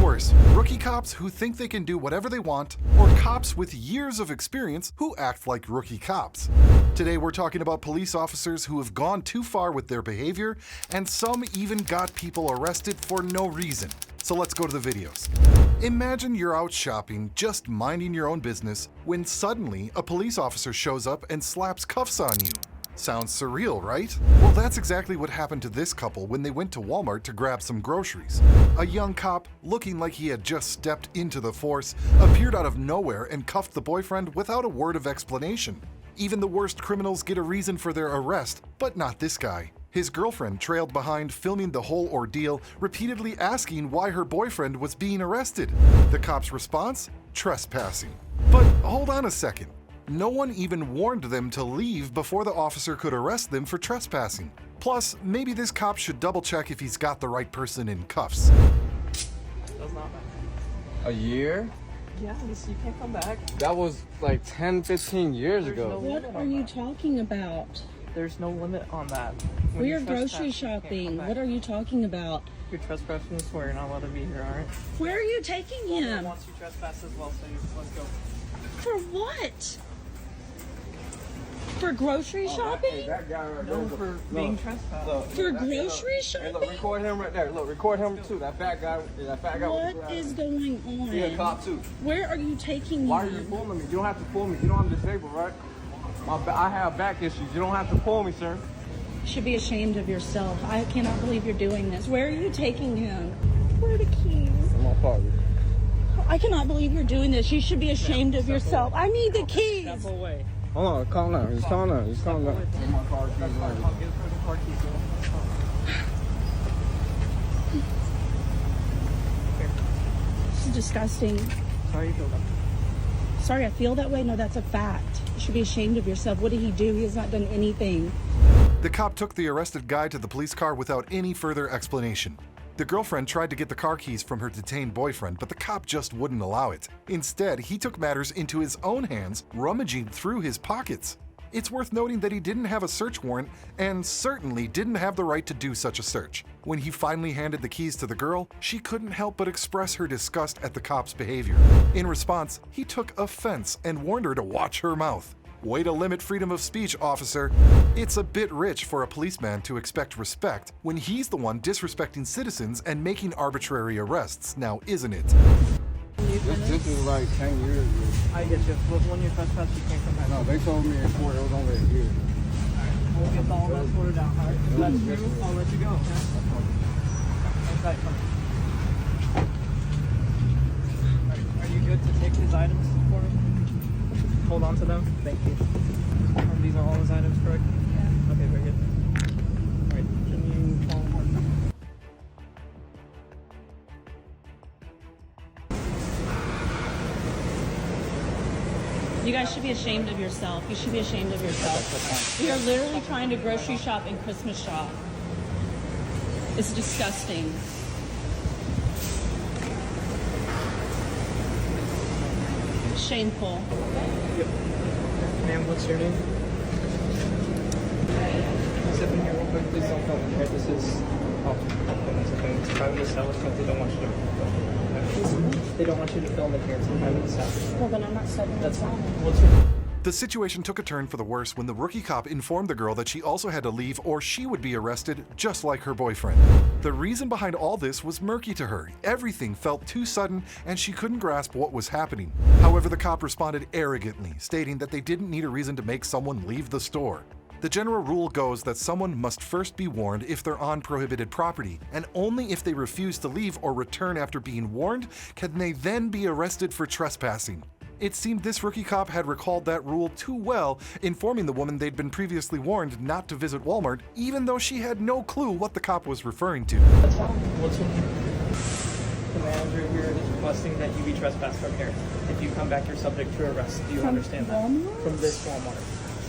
course, rookie cops who think they can do whatever they want, or cops with years of experience who act like rookie cops. Today we're talking about police officers who have gone too far with their behavior, and some even got people arrested for no reason. So let's go to the videos. Imagine you're out shopping, just minding your own business, when suddenly a police officer shows up and slaps cuffs on you. Sounds surreal, right? Well, that's exactly what happened to this couple when they went to Walmart to grab some groceries. A young cop, looking like he had just stepped into the force, appeared out of nowhere and cuffed the boyfriend without a word of explanation. Even the worst criminals get a reason for their arrest, but not this guy. His girlfriend trailed behind, filming the whole ordeal, repeatedly asking why her boyfriend was being arrested. The cop's response? Trespassing. But hold on a second. No one even warned them to leave before the officer could arrest them for trespassing. Plus, maybe this cop should double check if he's got the right person in cuffs. That's not bad. A year? Yeah, you can't come back. That was like 10, 15 years ago. What are you talking about? There's no limit on that. When We are you grocery trespass, you can't come shopping. back. What are you talking about? You're trespassing, so you're not allowed to be here, alright? Where are you taking him? Once you trespass as well, so let's go. For what? For grocery shopping? That guy right No, there. for being trespassed. For grocery Hey, shopping? look, record him right there. Look, record him too. That fat guy. That fat guy. What is going He a on? cop too. Where are you taking Why are you him? filming me? You don't have to pull me. You know I'm disabled, right? I have back issues. You don't have to pull me, sir. You should be ashamed of yourself. I cannot believe you're doing this. Where are you taking him? Where are the keys? I'm on pocket. I cannot believe you're doing this. You should be ashamed of yourself. I need the keys. Step away. Hold on, calm down. Just calm down. Just calm down. My car keys That's fine. right I'll give her the car keys. Here. This is disgusting. Sorry you feel that. Sorry, I feel that way. No, that's a fact. You should be ashamed of yourself. What did he do? He has not done anything. The cop took the arrested guy to the police car without any further explanation. The girlfriend tried to get the car keys from her detained boyfriend, but the cop just wouldn't allow it. Instead, he took matters into his own hands, rummaging through his pockets. It's worth noting that he didn't have a search warrant and certainly didn't have the right to do such a search. When he finally handed the keys to the girl, she couldn't help but express her disgust at the cop's behavior. In response, he took offense and warned her to watch her mouth. Way to limit freedom of speech, officer. It's a bit rich for a policeman to expect respect when he's the one disrespecting citizens and making arbitrary arrests, now isn't it? This is like 10 years ago. I get you. Well, when you trespass, you can't come back. No, they told me in court it was only a year. Alright, we'll get all that sorted out. Alright, if that's true, I'll let you go. Okay? Okay, come. Are you good to take his items for me? Hold on to them. Thank you. These are all his items, correct? Yeah. Okay, very good. Alright, can you follow him? You guys should be ashamed of yourself. You should be ashamed of yourself. We are literally trying to grocery shop and Christmas shop. It's disgusting. Shameful. Yep. Ma'am, what's your name? Step in here real quick. Please don't film in here. This is... Oh, that's okay. It's private establishment. They don't want you to film. They don't want you to film in here. It's a private establishment. Well, then I'm not stepping That's fine. inside. What's your... The situation took a turn for the worse when the rookie cop informed the girl that she also had to leave or she would be arrested, just like her boyfriend. The reason behind all this was murky to her. Everything felt too sudden and she couldn't grasp what was happening. However, the cop responded arrogantly, stating that they didn't need a reason to make someone leave the store. The general rule goes that someone must first be warned if they're on prohibited property, and only if they refuse to leave or return after being warned can they then be arrested for trespassing. It seemed this rookie cop had recalled that rule too well, informing the woman they'd been previously warned not to visit Walmart, even though she had no clue what the cop was referring to. That's fine. What's your name? The manager here is requesting that you be trespassed from here. If you come back, you're subject to arrest. Do you understand that? Walmart? From this Walmart.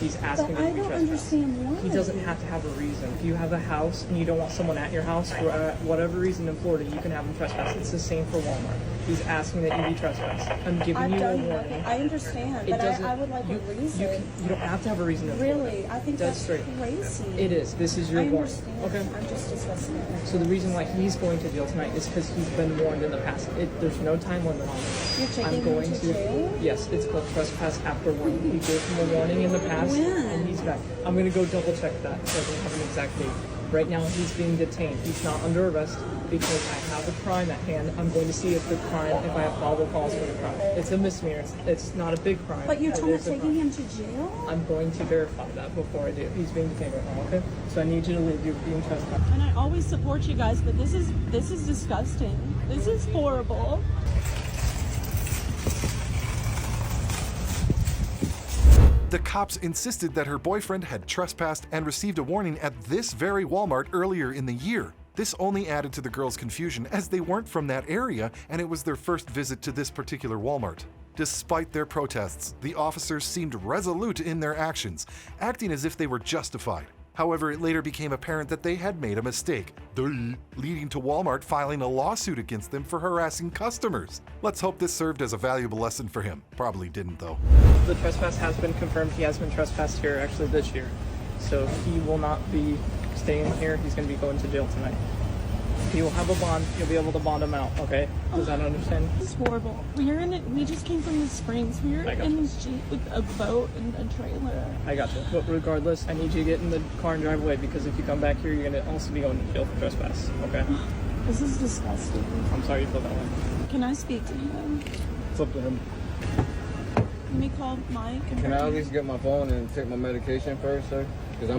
He's asking But that I you be don't trespassed. understand why. He doesn't have to have a reason. If you have a house and you don't want someone at your house for whatever reason in Florida, you can have them trespass. It's the same for Walmart. He's asking that you be trespassed. I'm giving I've you a done warning. nothing. I understand, It but doesn't. I would like a reason. You don't have to have a reason in Florida. Really? I think Dead that's straight. crazy. It is. This is your I warning. understand. Okay. I'm just discussing it. So the reason why he's going to jail tonight is because he's been warned in the past. There's no time limit on it. You're taking I'm him going to jail? Yes, it's called trespass after warning. He gave him a warning in the past, When? and he's back. I'm going to go double check that so I don't have an exact date. Right now, he's being detained. He's not under arrest because I have a crime at hand. I'm going to see if if I have probable cause for the crime. It's a misdemeanor. It's not a big crime. But you're It talking is about a taking crime. him to jail? I'm going to verify that before I do. He's being detained right now, okay? So I need you to leave. You're being trespassed. And I always support you guys, but this is disgusting. This is horrible. The cops insisted that her boyfriend had trespassed and received a warning at this very Walmart earlier in the year. This only added to the girls' confusion as they weren't from that area and it was their first visit to this particular Walmart. Despite their protests, the officers seemed resolute in their actions, acting as if they were justified. However, it later became apparent that they had made a mistake, leading to Walmart filing a lawsuit against them for harassing customers. Let's hope this served as a valuable lesson for him. Probably didn't, though. The trespass has been confirmed. He has been trespassed here actually this year. So he will not be staying here. He's going to be going to jail tonight. He will have a bond. You'll be able to bond him out, okay? Does that understand? This is horrible. We just came from the Springs. We were I got in you. this Jeep with a boat and a trailer. I got you. But regardless, I need you to get in the car and drive away because if you come back here, you're going to also be going to jail for trespass, okay? This is disgusting. I'm sorry you feel that way. Can I speak to him? It's up to him. Let me call Mike. And Can I at least get my phone and take my medication first, sir? Because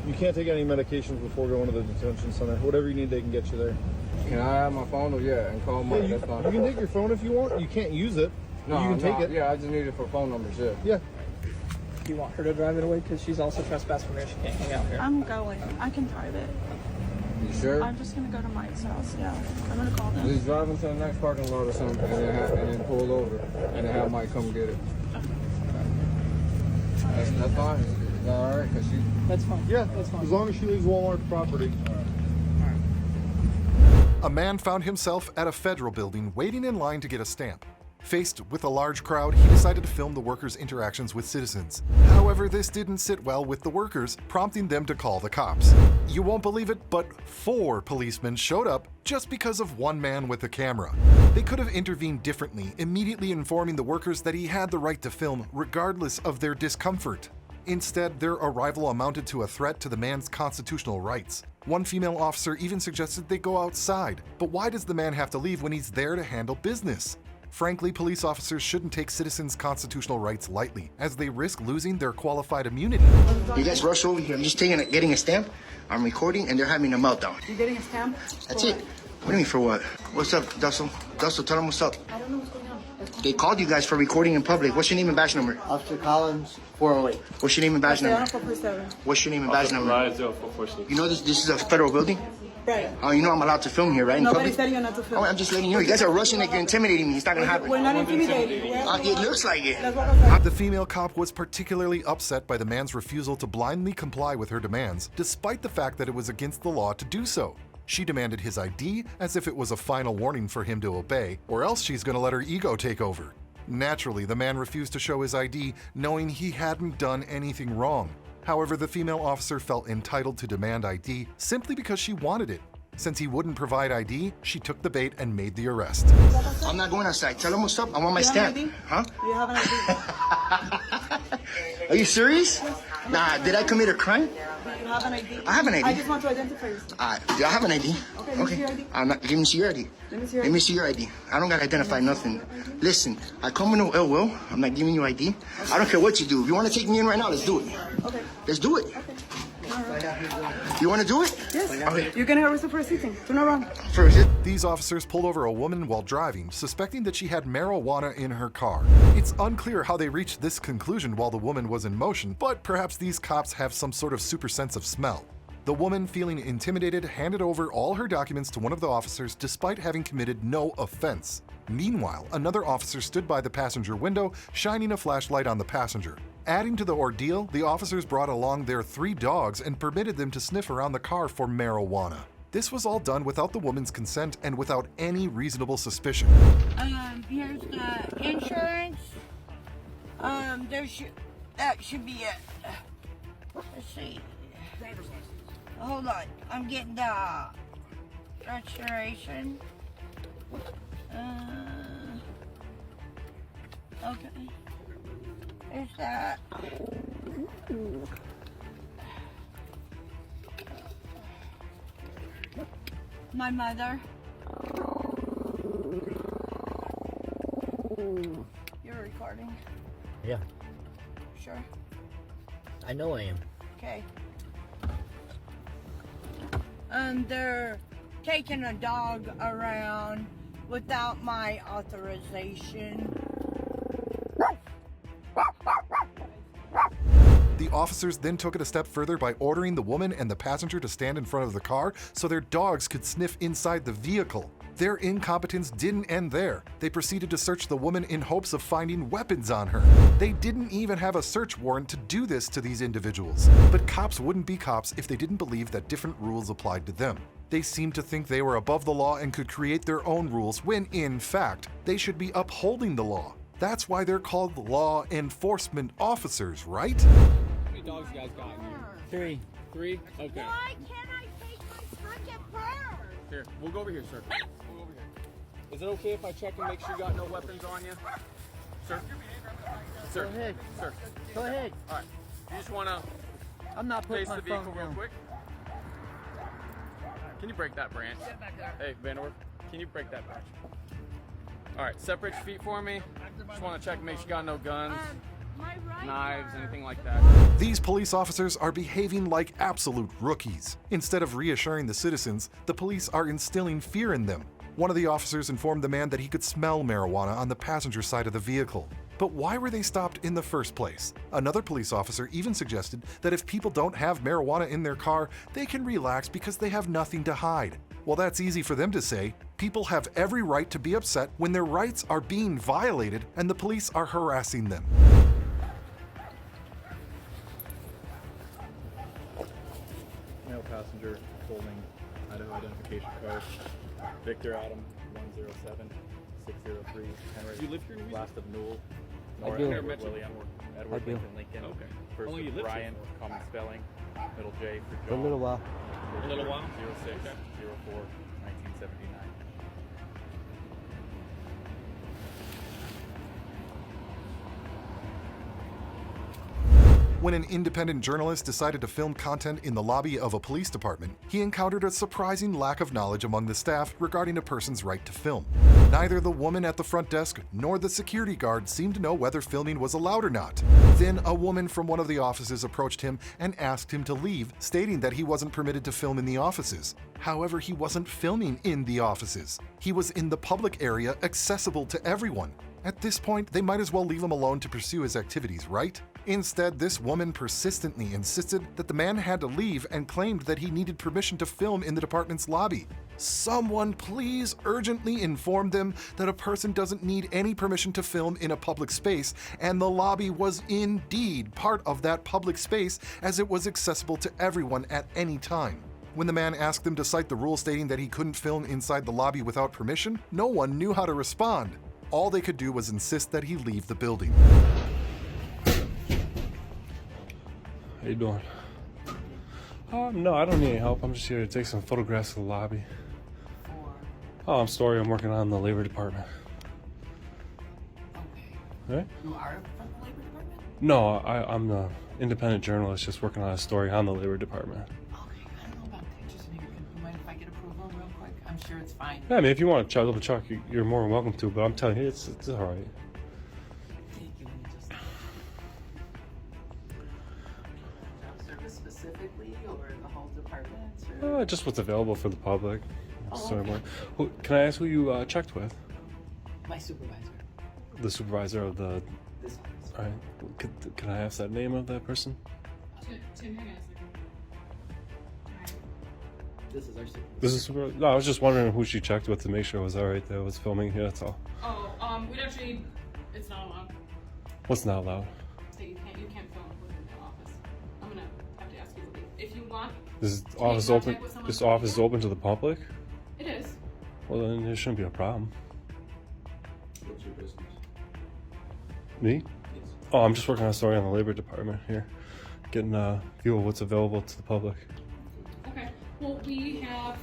You can't take any medications before going to the detention center. Whatever you need, they can get you there. Can I have my phone? Or yeah, and call Yeah, Mike. you That's fine. can take your phone if you want. You can't use it. No, you can take it. Yeah, I just need it for phone numbers. Yeah. Yeah. Do you want her to drive it away? Because she's also trespassed from here. She can't hang out here. I'm going. I can drive it. You sure? I'm just gonna go to Mike's house. Yeah. I'm gonna call them. Just drive into the next parking lot or something, and then pull over, and then have Mike come get it. That's fine. Is that all right? Cause That's fine. Yeah, That's fine. as long as she leaves Walmart property. A man found himself at a federal building waiting in line to get a stamp. Faced with a large crowd, he decided to film the workers' interactions with citizens. However, this didn't sit well with the workers, prompting them to call the cops. You won't believe it, but 4 policemen showed up just because of one man with a camera. They could have intervened differently, immediately informing the workers that he had the right to film regardless of their discomfort. Instead, their arrival amounted to a threat to the man's constitutional rights. One female officer even suggested they go outside. But why does the man have to leave when he's there to handle business? Frankly, police officers shouldn't take citizens' constitutional rights lightly, as they risk losing their qualified immunity. You guys rush over here. I'm just getting a stamp. I'm recording, and they're having a meltdown. You're getting a stamp? That's it. What do you mean for what? What's up, Dussel? Dussel, tell them what's up. I don't know what's going on. They called you guys for recording in public. What's your name and badge number? Officer Collins, 408. What's your name and badge number? 447. What's your name and badge number? You know this is a federal building? Right. Oh, you know I'm allowed to film here, right? In Nobody's public? telling you not to film. Oh, I'm just letting you know. You guys are rushing like you're intimidating me. It's not gonna happen. We're not intimidated. It looks like it. Let's walk outside. The female cop was particularly upset by the man's refusal to blindly comply with her demands, despite the fact that it was against the law to do so. She demanded his ID as if it was a final warning for him to obey, or else she's gonna let her ego take over. Naturally, the man refused to show his ID, knowing he hadn't done anything wrong. However, the female officer felt entitled to demand ID simply because she wanted it. Since he wouldn't provide ID, she took the bait and made the arrest. I'm not going outside. Tell them what's up. I want my You have stamp. an ID? Huh? Do you have an ID? Are you serious? Nah, did I commit a crime? You have an ID? I have an ID. I just want to identify you. Do I have an ID? Okay, let me see your ID. I'm not, give me see your ID. Let me see your Let me see your ID. I don't gotta identify nothing. Listen, I come with no ill will. I'm not giving you ID. I don't care what you do. If you want to take me in right now, let's do it. Okay. Let's do it. You want to do it? Yes. Okay. You're going to arrest her for sitting. Turn around. First, These officers pulled over a woman while driving, suspecting that she had marijuana in her car. It's unclear how they reached this conclusion while the woman was in motion, but perhaps these cops have some sort of super sense of smell. The woman, feeling intimidated, handed over all her documents to one of the officers despite having committed no offense. Meanwhile, another officer stood by the passenger window, shining a flashlight on the passenger. Adding to the ordeal, the officers brought along their 3 dogs and permitted them to sniff around the car for marijuana. This was all done without the woman's consent and without any reasonable suspicion. Here's the insurance. That should be it. Let's see. Hold on, I'm getting the restoration. Okay. There's that. My mother. You're recording? Yeah, Sure. I know I am. Okay. They're taking a dog around without my authorization. The officers then took it a step further by ordering the woman and the passenger to stand in front of the car so their dogs could sniff inside the vehicle. Their incompetence didn't end there. They proceeded to search the woman in hopes of finding weapons on her. They didn't even have a search warrant to do this to these individuals. But cops wouldn't be cops if they didn't believe that different rules applied to them. They seemed to think they were above the law and could create their own rules when, in fact, they should be upholding the law. That's why they're called law enforcement officers, right? How many dogs you guys got in here? 3. 3? Okay. Why can't I take my freaking purse? Here, we'll go over here, sir. We'll go over here. Is it okay if I check and make sure you got no weapons on you? Sir? Sir? Go ahead. Sir? Go ahead. All right. You just want to I'm not putting face my the vehicle phone real down. quick? Can you break that branch? Hey, Vanderwerf, can you break that branch? All right, separate your feet for me. Just want to check and make sure you got no guns, My right knives, arm. anything like that. These police officers are behaving like absolute rookies. Instead of reassuring the citizens, the police are instilling fear in them. One of the officers informed the man that he could smell marijuana on the passenger side of the vehicle. But why were they stopped in the first place? Another police officer even suggested that if people don't have marijuana in their car, they can relax because they have nothing to hide. Well, that's easy for them to say. People have every right to be upset when their rights are being violated and the police are harassing them. Male passenger holding Idaho identification card. Victor Adam 107 603 Henry. Do you live here in Louisiana? Last of Newell. I Nora do. Edward William. Edward I do. Lincoln. Okay. First How long you of lived here Brian, common spelling. Middle J for For John. a little while. A little while? 06 04 1979. When an independent journalist decided to film content in the lobby of a police department, he encountered a surprising lack of knowledge among the staff regarding a person's right to film. Neither the woman at the front desk nor the security guard seemed to know whether filming was allowed or not. Then a woman from one of the offices approached him and asked him to leave, stating that he wasn't permitted to film in the offices. However, he wasn't filming in the offices. He was in the public area, accessible to everyone. At this point, they might as well leave him alone to pursue his activities, right? Instead, this woman persistently insisted that the man had to leave and claimed that he needed permission to film in the department's lobby. Someone please urgently inform them that a person doesn't need any permission to film in a public space, and the lobby was indeed part of that public space as it was accessible to everyone at any time. When the man asked them to cite the rule stating that he couldn't film inside the lobby without permission, no one knew how to respond. All they could do was insist that he leave the building. How you doing? No, I don't need any help. I'm just here to take some photographs of the lobby. Oh, I'm sorry. I'm working on the labor department. Okay. Right? You are from the labor department? No, I'm the independent journalist just working on a story on the labor department. Okay, I don't know about pictures in here. Can you mind if I get approval real quick? I'm sure it's fine. Yeah, I mean, if you want to double check, you're more than welcome to, but I'm telling you, it's all right. Thank you. Let me just... Job service specifically or the whole department? Or... Just what's available for the public. Oh, So okay. can I ask who you checked with? My supervisor. The supervisor of the... This office. All right. Can I ask that name of that person? Tim, hang on a second. This is our supervisor. This is super... No, I was just wondering who she checked with to make sure it was all right that it was filming here, that's all. Oh, we'd actually, it's not allowed. What's not allowed? That you can't If you want, This make office contact open. with someone This from office is media. open to the public. It is. Well, then there shouldn't be a problem. What's your business? Me? Oh, I'm just working on a story on the labor department here, getting a view of what's available to the public. Okay. Well, we have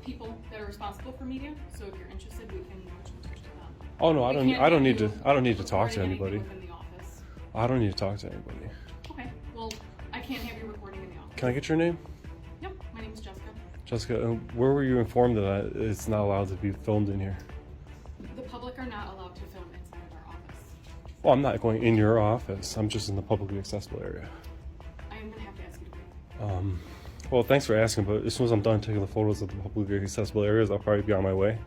people that are responsible for media, so if you're interested, we can put you in touch with them. Oh no, We can't need have to. you I don't need to talk to recording anything anybody. within the office. I don't need to talk to anybody. Okay. Well, I can't have you recording in the office. Can I get your name? Yep. My name is Jessica. Jessica, where were you informed that it's not allowed to be filmed in here? The public are not allowed to film inside of our office. Well, I'm not going in your office. I'm just in the publicly accessible area. I am gonna have to ask you to wait. Well, thanks for asking, but as soon as I'm done taking the photos of the publicly accessible areas, I'll probably be on my way.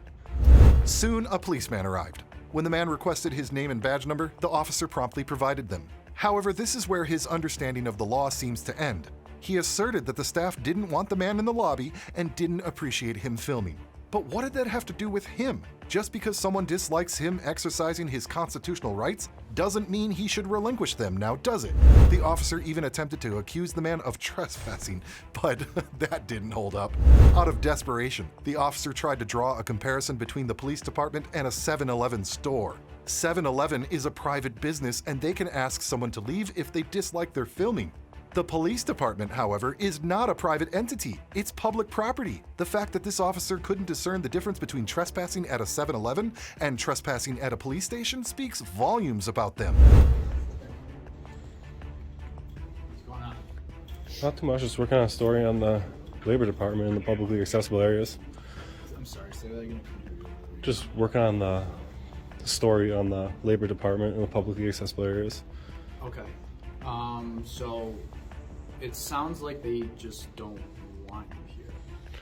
Soon, a policeman arrived. When the man requested his name and badge number, the officer promptly provided them. However, this is where his understanding of the law seems to end. He asserted that the staff didn't want the man in the lobby and didn't appreciate him filming. But what did that have to do with him? Just because someone dislikes him exercising his constitutional rights doesn't mean he should relinquish them, now does it? The officer even attempted to accuse the man of trespassing, but that didn't hold up. Out of desperation, the officer tried to draw a comparison between the police department and a 7-Eleven store. 7-Eleven is a private business and they can ask someone to leave if they dislike their filming. The police department, however, is not a private entity. It's public property. The fact that this officer couldn't discern the difference between trespassing at a 7-Eleven and trespassing at a police station speaks volumes about them. What's going on? Not too much, just working on a story on the labor department in the publicly accessible areas. I'm sorry, say that again. Just working on the story on the labor department in the publicly accessible areas. Okay. So it sounds like they just don't want you here.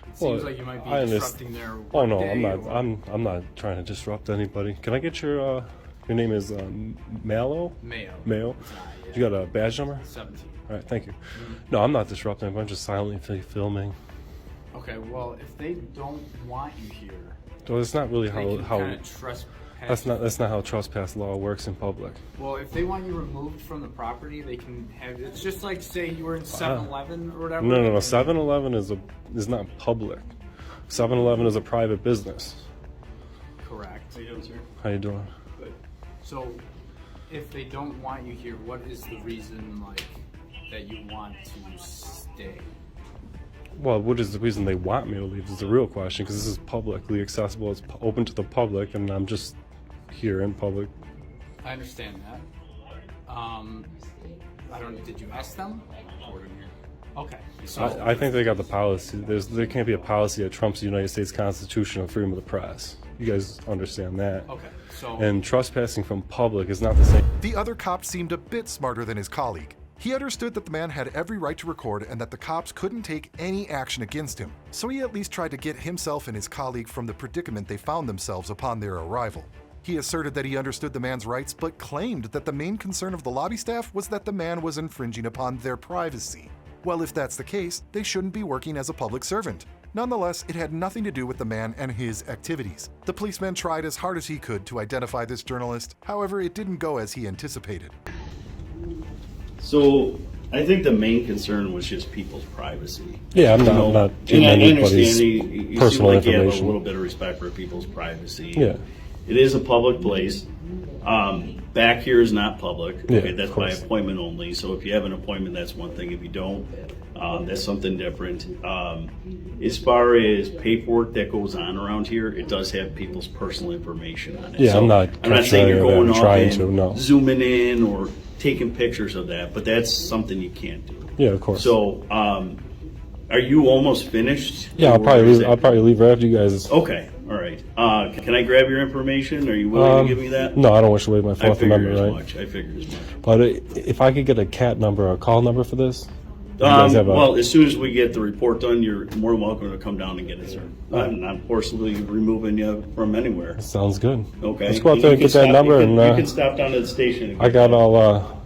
It seems like you might be disrupting their Oh no, day I'm not. or- I'm not trying to disrupt anybody. Can I get your name is Mallow? Mayo. Mayo. Yeah. You got a badge number? 17. All right, thank you. No, I'm not disrupting. I'm just silently filming. Okay, well, if they don't want you here, So it's not really they can how kind of trespass. that's not how trespass law works in public. Well, if they want you removed from the property, they can have. It's just like say you were in 7-Eleven or whatever. No. 7-Eleven is not public. 7-Eleven is a private business. Correct. How you doing, sir? How you doing? Good. So, if they don't want you here, what is the reason, like, that you want to stay? Well, what is the reason they want me to leave is the real question, because this is publicly accessible. It's open to the public, and I'm just here in public. I understand that. I don't. Did you ask them? Okay. So I think they got the policy. There can't be a policy that trumps the United States Constitution of freedom of the press. You guys understand that. Okay. So And trespassing from public is not the same. The other cop seemed a bit smarter than his colleague. He understood that the man had every right to record and that the cops couldn't take any action against him, so he at least tried to get himself and his colleague from the predicament they found themselves upon their arrival. He asserted that he understood the man's rights, but claimed that the main concern of the lobby staff was that the man was infringing upon their privacy. Well, if that's the case, they shouldn't be working as a public servant. Nonetheless, it had nothing to do with the man and his activities. The policeman tried as hard as he could to identify this journalist, however, it didn't go as he anticipated. So I think the main concern was just people's privacy. Yeah, I'm You know, not and giving I anybody's understand you seem personal like you have a information. little bit of respect for people's privacy. Yeah. It is a public place. Back here is not public. Yeah, Okay, that's of by course. appointment only. So if you have an appointment, that's one thing. If you don't, that's something different. As far as paperwork that goes on around here, it does have people's personal information on it. Yeah, So I'm not saying you're contrary to that. going I'm up trying and to, no. zooming in or taking pictures of that, but that's something you can't do. Yeah, of course. So, are you almost finished? Yeah, Or is it- I'll probably leave right after you guys. Okay, all right. Can I grab your information? Are you willing to give me that? No, I don't wish to waive my I Fourth figured Amendment as right. much. I figured as much. But if I could get a CAT number or a call number for this, you guys have a- Well, as soon as we get the report done, you're more than welcome to come down and get it, sir. I'm not forcibly removing you from anywhere. sounds good. Okay. Let's go out there and You get can that stop- number you can, and you can stop down to the station. And I got all.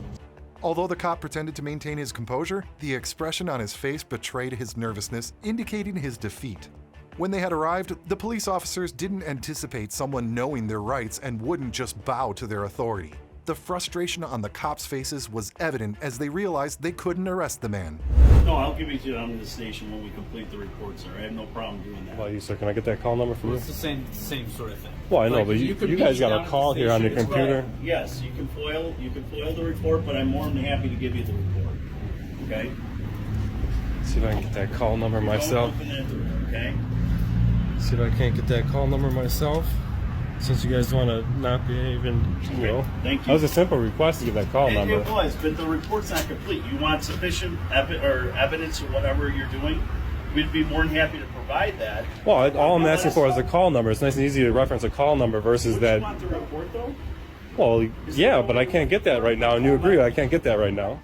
Although the cop pretended to maintain his composure, the expression on his face betrayed his nervousness, indicating his defeat. When they had arrived, the police officers didn't anticipate someone knowing their rights and wouldn't just bow to their authority. The frustration on the cops' faces was evident as they realized they couldn't arrest the man. No, I'll give it to you down to the station when we complete the report, sir. I have no problem doing that. Well, you, sir, can I get that call number from you? It's the same sort of thing. Well, I know, Like, but you could guys reach got down a to call the here on the station. computer. Yes, you can foil the report, but I'm more than happy to give you the report. Okay? See if I can get that call number myself. Don't open that door, okay? See if I can't get that call number myself. Since you guys want to not behave and, you know. Thank you. That was a simple request to get that call number. It was, but the report's not complete. You want sufficient evidence or whatever you're doing? We'd be more than happy to provide that. Well, all I'm asking for is a call number. It's nice and easy to reference a call number versus that. You want the report, though? Well, yeah, but I can't get that right now, and you agree I can't get that right now.